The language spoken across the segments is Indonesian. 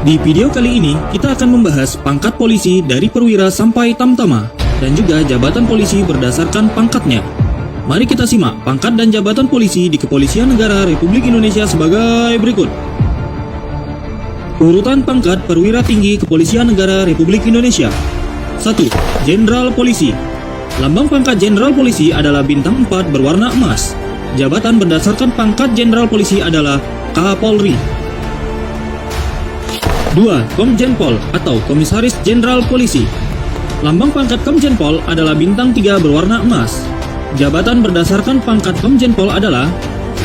Di video kali ini, kita akan membahas pangkat polisi dari perwira sampai tamtama, dan juga jabatan polisi berdasarkan pangkatnya. Mari kita simak pangkat dan jabatan polisi di Kepolisian Negara Republik Indonesia sebagai berikut. Urutan pangkat perwira tinggi Kepolisian Negara Republik Indonesia. 1. Jenderal Polisi. Lambang pangkat Jenderal Polisi adalah bintang 4 berwarna emas. Jabatan berdasarkan pangkat Jenderal Polisi adalah Kapolri. 2. Komjen Pol atau Komisaris Jenderal Polisi. Lambang pangkat Komjen Pol adalah bintang 3 berwarna emas. Jabatan berdasarkan pangkat Komjen Pol adalah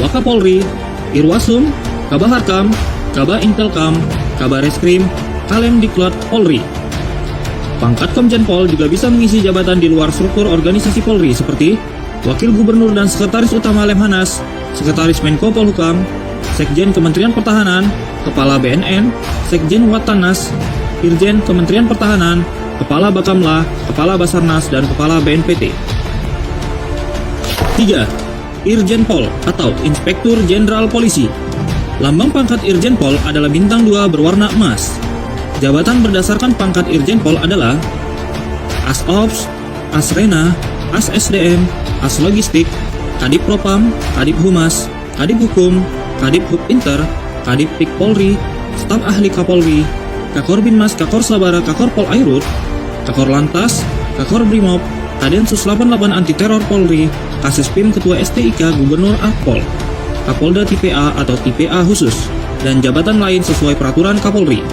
Wakapolri, Irwasum, Kabaharkam, Kaba Intelkam, Kabareskrim, Kalemdiklat Polri. Pangkat Komjen Pol juga bisa mengisi jabatan di luar struktur organisasi Polri seperti Wakil Gubernur dan Sekretaris Utama Lemhanas, Sekretaris Menko Polhukam, Sekjen Kementerian Pertahanan, Kepala BNN, Sekjen Wattanas, Irjen Kementerian Pertahanan, Kepala Bakamla, Kepala Basarnas, dan Kepala BNPT. 3. Irjen Pol atau Inspektur Jenderal Polisi. Lambang pangkat Irjen Pol adalah bintang 2 berwarna emas. Jabatan berdasarkan pangkat Irjen Pol adalah Asops, Asrena, As-SDM, As-Logistik, Kadip Propam, Kadip Humas, Kadip Hukum, Kadip Hub Inter, Kadip Pik Polri, Staf Ahli Kapolri, Kakor Binmas, Kakor Sabara, Kakor Pol Airut, Kakor Lantas, Kakor Brimob, Kadensus 88 Anti Teror Polri, Kasispim Ketua STIK Gubernur Akpol, Kapolda TPA atau TPA khusus, dan jabatan lain sesuai peraturan Kapolri.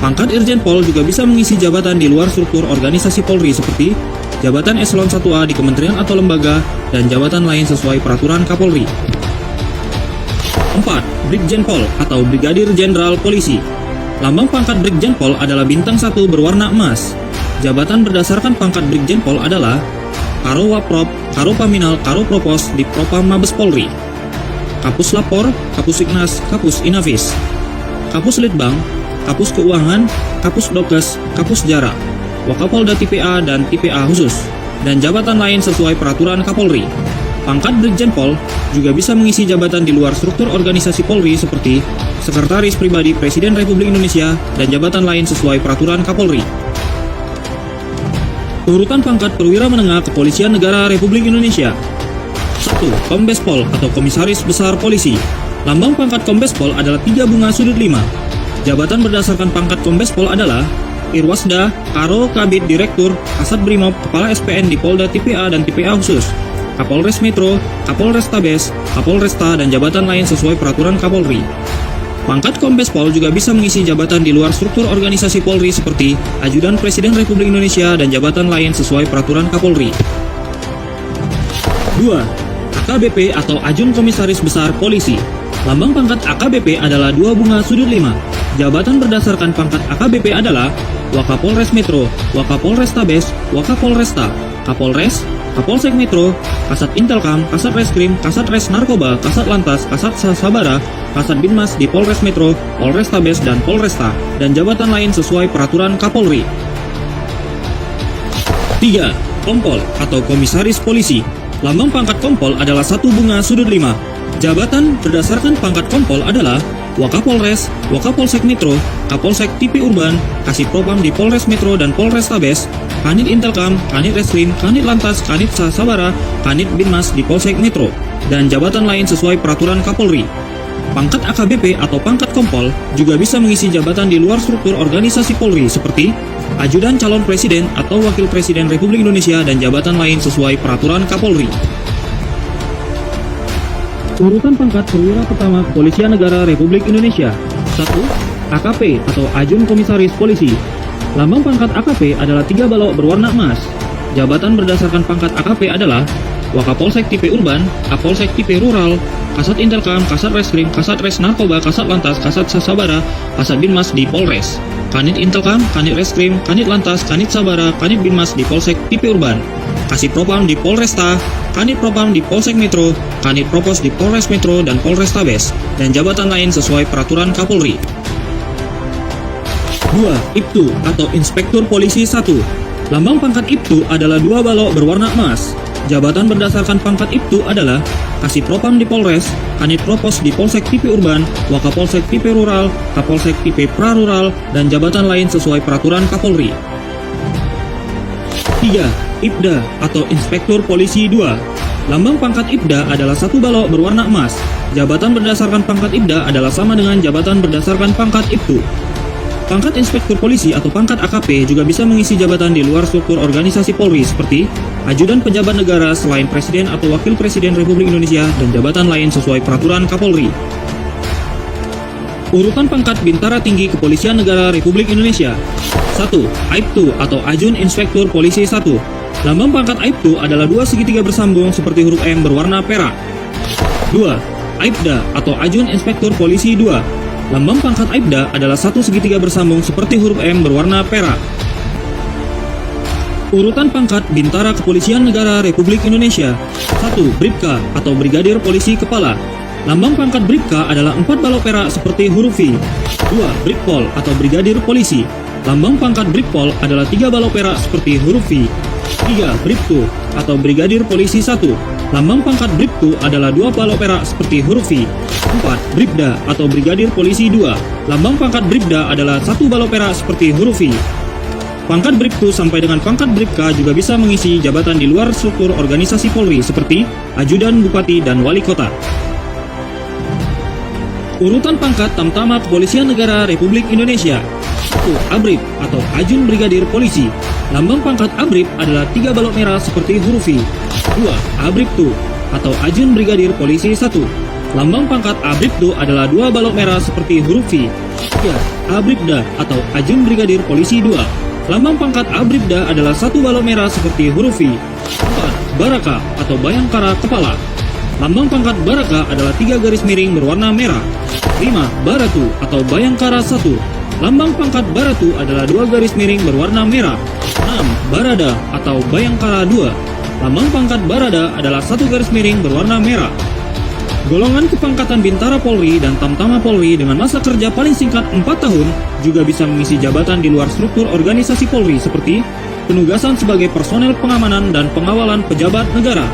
Pangkat Irjen Pol juga bisa mengisi jabatan di luar struktur organisasi Polri seperti jabatan Eselon 1A di kementerian atau lembaga, dan jabatan lain sesuai peraturan Kapolri. 4. Brigjen Pol atau Brigadir Jenderal Polisi. Lambang pangkat Brigjen Pol adalah bintang 1 berwarna emas. Jabatan berdasarkan pangkat Brigjen Pol adalah Karo Waprop, Karo Paminal, Karo Propos di Propam Mabes Polri, Kapus Lapor, Kapus Iknas, Kapus Inavis, Kapus Litbang, Kapus Keuangan, Kapus Dokes, Kapus Jarak, Wakapolda TPA dan TPA khusus, dan jabatan lain sesuai peraturan Kapolri. Pangkat Brigjen Pol juga bisa mengisi jabatan di luar struktur organisasi Polri seperti Sekretaris Pribadi Presiden Republik Indonesia dan jabatan lain sesuai peraturan Kapolri. Urutan pangkat perwira menengah Kepolisian Negara Republik Indonesia. 1. Kombes Pol atau Komisaris Besar Polisi. Lambang pangkat Kombes Pol adalah 3 bunga sudut 5. Jabatan berdasarkan pangkat Kombes Pol adalah Irwasda, Karo Kabid Direktur, Kasat Brimob, Kepala SPN di Polda TPA dan TPA khusus, Kapolres Metro, Kapolrestabes, Kapolresta, dan jabatan lain sesuai peraturan Kapolri. Pangkat Kombes Pol juga bisa mengisi jabatan di luar struktur organisasi Polri seperti Ajudan Presiden Republik Indonesia dan jabatan lain sesuai peraturan Kapolri. 2. AKBP atau Ajun Komisaris Besar Polisi. Lambang pangkat AKBP adalah 2 bunga sudut 5. Jabatan berdasarkan pangkat AKBP adalah Wakapolres Metro, Wakapolrestabes, Wakapolresta, Kapolres, Kapolsek Metro, Kasat Intelkam, Kasat Reskrim, Kasat Res Narkoba, Kasat Lantas, Kasat Sabara, Kasat Binmas di Polres Metro, Polrestabes, dan Polresta, dan jabatan lain sesuai peraturan Kapolri. 3. Kompol atau Komisaris Polisi. Lambang pangkat Kompol adalah 1 bunga sudut 5. Jabatan berdasarkan pangkat Kompol adalah Wakapolres, Wakapolsek Metro, Kapolsek TP Urban, Kasih Propam di Polres Metro dan Polrestabes, Kanit Intelkam, Kanit Reskrim, Kanit Lantas, Kanit Sabara, Kanit Binmas di Polsek Metro, dan jabatan lain sesuai peraturan Kapolri. Pangkat AKBP atau pangkat Kompol juga bisa mengisi jabatan di luar struktur organisasi Polri seperti Ajudan Calon Presiden atau Wakil Presiden Republik Indonesia dan jabatan lain sesuai peraturan Kapolri. Urutan pangkat perwira pertama Kepolisian Negara Republik Indonesia. 1. AKP atau Ajun Komisaris Polisi. Lambang pangkat AKP adalah 3 balok berwarna emas. Jabatan berdasarkan pangkat AKP adalah Wakapolsek Tipe Urban, Kapolsek Tipe Rural, Kasat Intelkam, Kasat Reskrim, Kasat Res Narkoba, Kasat Lantas, Kasat Sabara, Kasat Binmas di Polres, Kanit Intelkam, Kanit Reskrim, Kanit Lantas, Kanit Sabara, Kanit Binmas di Polsek Tipe Urban, Kasih Propam di Polresta, Kanit Propam di Polsek Metro, Kanit Propos di Polres Metro dan Polrestabes, dan jabatan lain sesuai peraturan Kapolri. 2. IPTU atau Inspektur Polisi 1. Lambang pangkat IPTU adalah 2 balok berwarna emas. Jabatan berdasarkan pangkat IPTU adalah Kasih Propam di Polres, Kanit Propos di Polsek Tipe Urban, Wakapolsek Tipe Rural, Kapolsek Tipe Prarural, dan jabatan lain sesuai peraturan Kapolri. 3. IPDA atau Inspektur Polisi 2. Lambang pangkat IPDA adalah satu balok berwarna emas. Jabatan berdasarkan pangkat IPDA adalah sama dengan jabatan berdasarkan pangkat IPTU. Pangkat Inspektur Polisi atau pangkat AKP juga bisa mengisi jabatan di luar struktur organisasi Polri seperti ajudan pejabat negara selain Presiden atau Wakil Presiden Republik Indonesia dan jabatan lain sesuai peraturan Kapolri. Urutan pangkat Bintara Tinggi Kepolisian Negara Republik Indonesia. 1. AIPTU atau Ajun Inspektur Polisi 1. Lambang pangkat AIPTU adalah dua segitiga bersambung seperti huruf M berwarna perak. 2. AIPDA atau Ajun Inspektur Polisi 2. Lambang pangkat AIPDA adalah satu segitiga bersambung seperti huruf M berwarna perak. Urutan pangkat Bintara Kepolisian Negara Republik Indonesia. 1. Bribka atau Brigadir Polisi Kepala. Lambang pangkat Bribka adalah 4 balok perak seperti huruf V. 2. Brigpol atau Brigadir Polisi. Lambang pangkat Brigpol adalah 3 balok perak seperti huruf V. 3. Bribtu atau Brigadir Polisi 1. Lambang pangkat Bribtu adalah 2 balok perak seperti huruf V. 4. Bribda atau Brigadir Polisi 2. Lambang pangkat Bribda adalah 1 balok perak seperti huruf V. Pangkat Bribtu sampai dengan pangkat Bribka juga bisa mengisi jabatan di luar struktur organisasi Polri seperti ajudan bupati dan wali kota. Urutan pangkat Tamtama Kepolisian Negara Republik Indonesia. 1. Abrib atau Ajun Brigadir Polisi. Lambang pangkat Abrib adalah 3 balok merah seperti huruf V. 2. Abribtu atau Ajun Brigadir Polisi 1. Lambang pangkat Abribtu adalah 2 balok merah seperti huruf V. 3. Abribda atau Ajun Brigadir Polisi 2. Lambang pangkat Abribda adalah 1 balok merah seperti huruf V. 4. Baraka atau Bayangkara Kepala. Lambang pangkat Baraka adalah 3 garis miring berwarna merah. 5. Baratu atau Bayangkara 1. Lambang pangkat Baratu adalah 2 garis miring berwarna merah. 6. Barada atau Bayangkara 2. Lambang pangkat Barada adalah 1 garis miring berwarna merah. Golongan kepangkatan Bintara Polri dan Tamtama Polri dengan masa kerja paling singkat 4 tahun juga bisa mengisi jabatan di luar struktur organisasi Polri seperti penugasan sebagai personel pengamanan dan pengawalan pejabat negara.